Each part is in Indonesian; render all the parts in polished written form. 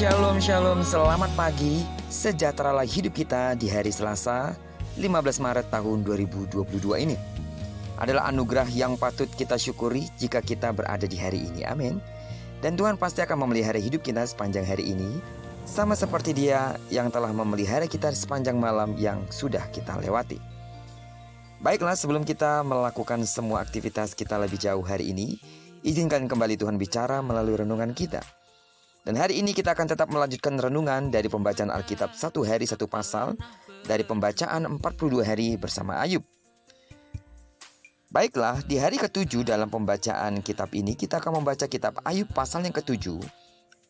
Shalom, shalom, selamat pagi. Sejahteralah hidup kita di hari Selasa 15 Maret tahun 2022 ini. Adalah anugerah yang patut kita syukuri jika kita berada di hari ini, amin. Dan Tuhan pasti akan memelihara hidup kita sepanjang hari ini, sama seperti Dia yang telah memelihara kita sepanjang malam yang sudah kita lewati. Baiklah, sebelum kita melakukan semua aktivitas kita lebih jauh hari ini, izinkan kembali Tuhan bicara melalui renungan kita. Dan hari ini kita akan tetap melanjutkan renungan dari pembacaan Alkitab satu hari satu pasal dari pembacaan 42 hari bersama Ayub. Baiklah, di hari ke-7 dalam pembacaan kitab ini kita akan membaca kitab Ayub pasal yang ke-7,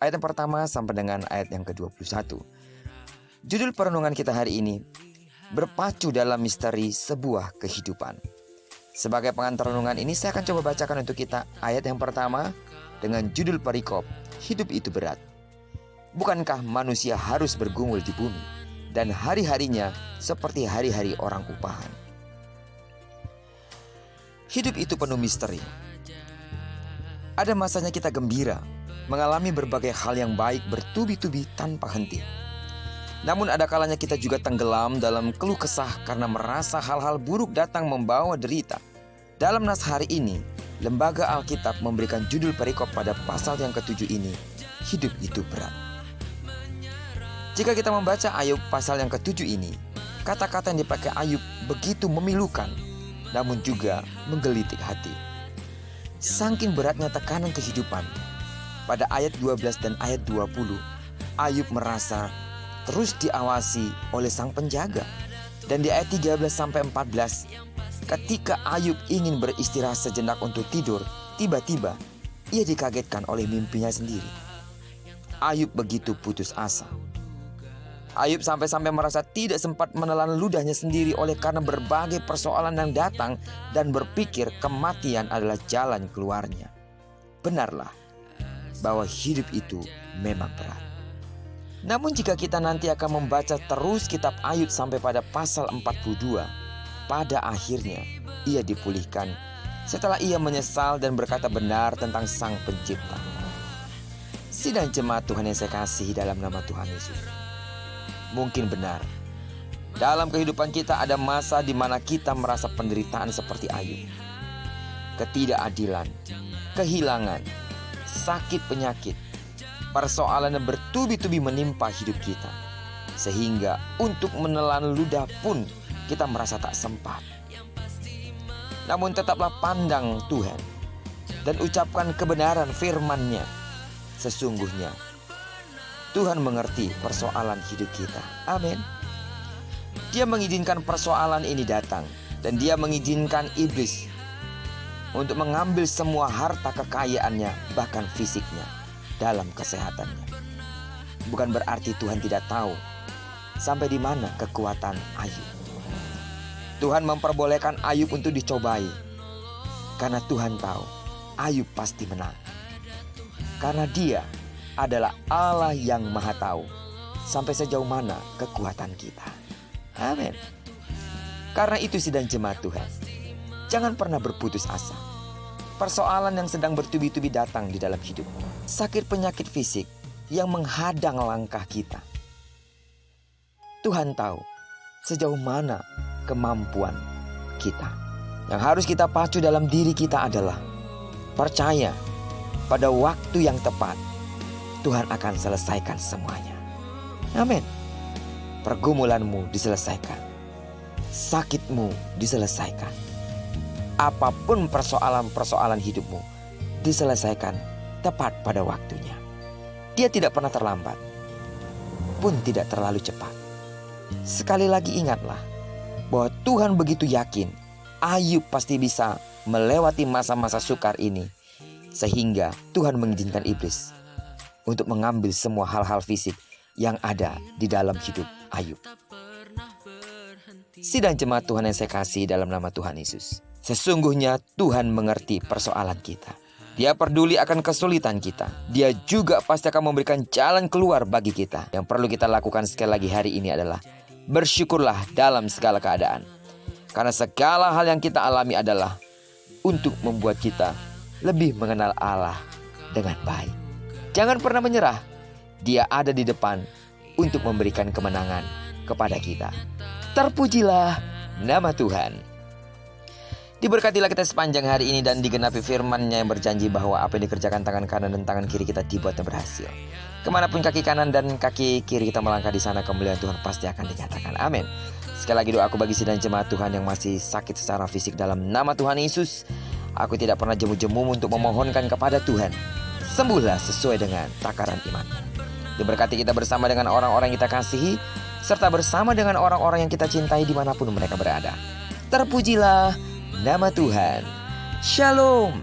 ayat yang pertama sampai dengan ayat yang ke-21. Judul perenungan kita hari ini, berpacu dalam misteri sebuah kehidupan. Sebagai pengantar renungan ini saya akan coba bacakan untuk kita ayat yang pertama dengan judul perikop, hidup itu berat. Bukankah manusia harus bergumul di bumi dan hari-harinya seperti hari-hari orang upahan? Hidup itu penuh misteri. Ada masanya kita gembira, mengalami berbagai hal yang baik bertubi-tubi tanpa henti. Namun ada kalanya kita juga tenggelam dalam keluh kesah karena merasa hal-hal buruk datang membawa derita. Dalam nas hari ini, Lembaga Alkitab memberikan judul perikop pada pasal yang ke-7 ini, hidup itu berat. Jika kita membaca Ayub pasal yang ke-7 ini, kata-kata yang dipakai Ayub begitu memilukan, namun juga menggelitik hati. Saking beratnya tekanan kehidupan, pada ayat 12 dan ayat 20, Ayub merasa terus diawasi oleh sang penjaga. Dan di ayat 13 sampai 14, ketika Ayub ingin beristirahat sejenak untuk tidur, tiba-tiba ia dikagetkan oleh mimpinya sendiri. Ayub begitu putus asa. Ayub sampai-sampai merasa tidak sempat menelan ludahnya sendiri oleh karena berbagai persoalan yang datang dan berpikir kematian adalah jalan keluarnya. Benarlah bahwa hidup itu memang berat. Namun jika kita nanti akan membaca terus kitab Ayub sampai pada pasal 42, pada akhirnya ia dipulihkan setelah ia menyesal dan berkata benar tentang Sang Pencipta. Sidang jemaat Tuhan yang saya kasihi dalam nama Tuhan Yesus, mungkin benar dalam kehidupan kita ada masa di mana kita merasa penderitaan seperti Ayub. Ketidakadilan, kehilangan, sakit penyakit, persoalan yang bertubi-tubi menimpa hidup kita, sehingga untuk menelan ludah pun kita merasa tak sempat. Namun tetaplah pandang Tuhan dan ucapkan kebenaran firman-Nya. Sesungguhnya Tuhan mengerti persoalan hidup kita. Amin. Dia mengizinkan persoalan ini datang, dan Dia mengizinkan iblis untuk mengambil semua harta kekayaannya, bahkan fisiknya, dalam kesehatannya. Bukan berarti Tuhan tidak tahu sampai di mana kekuatan Ayub. Tuhan memperbolehkan Ayub untuk dicobai karena Tuhan tahu Ayub pasti menang. Karena Dia adalah Allah yang Maha Tahu sampai sejauh mana kekuatan kita. Amin. Karena itu sidang jemaat Tuhan, jangan pernah berputus asa. Persoalan yang sedang bertubi-tubi datang di dalam hidup, sakit penyakit fisik yang menghadang langkah kita, Tuhan tahu sejauh mana kemampuan kita. Yang harus kita pacu dalam diri kita adalah percaya pada waktu yang tepat Tuhan akan selesaikan semuanya. Amin. Pergumulanmu diselesaikan, sakitmu diselesaikan, apapun persoalan-persoalan hidupmu diselesaikan tepat pada waktunya. Dia tidak pernah terlambat, pun tidak terlalu cepat. Sekali lagi ingatlah bahwa Tuhan begitu yakin Ayub pasti bisa melewati masa-masa sukar ini, sehingga Tuhan mengizinkan iblis untuk mengambil semua hal-hal fisik yang ada di dalam hidup Ayub. Sidang jemaat Tuhan yang saya kasih dalam nama Tuhan Yesus, sesungguhnya Tuhan mengerti persoalan kita. Dia peduli akan kesulitan kita. Dia juga pasti akan memberikan jalan keluar bagi kita. Yang perlu kita lakukan sekali lagi hari ini adalah bersyukurlah dalam segala keadaan. Karena segala hal yang kita alami adalah untuk membuat kita lebih mengenal Allah dengan baik. Jangan pernah menyerah. Dia ada di depan untuk memberikan kemenangan kepada kita. Terpujilah nama Tuhan. Diberkatilah kita sepanjang hari ini dan digenapi firman-Nya yang berjanji bahwa apa yang dikerjakan tangan kanan dan tangan kiri kita dibuatnya berhasil. Kemanapun kaki kanan dan kaki kiri kita melangkah, di sana kemuliaan Tuhan pasti akan dinyatakan. Amin. Sekali lagi doaku bagi sidang jemaat Tuhan yang masih sakit secara fisik dalam nama Tuhan Yesus. Aku tidak pernah jemu-jemu untuk memohonkan kepada Tuhan, sembuhlah sesuai dengan takaran iman. Diberkati kita bersama dengan orang-orang yang kita kasihi, serta bersama dengan orang-orang yang kita cintai dimanapun mereka berada. Terpujilah nama Tuhan. Shalom.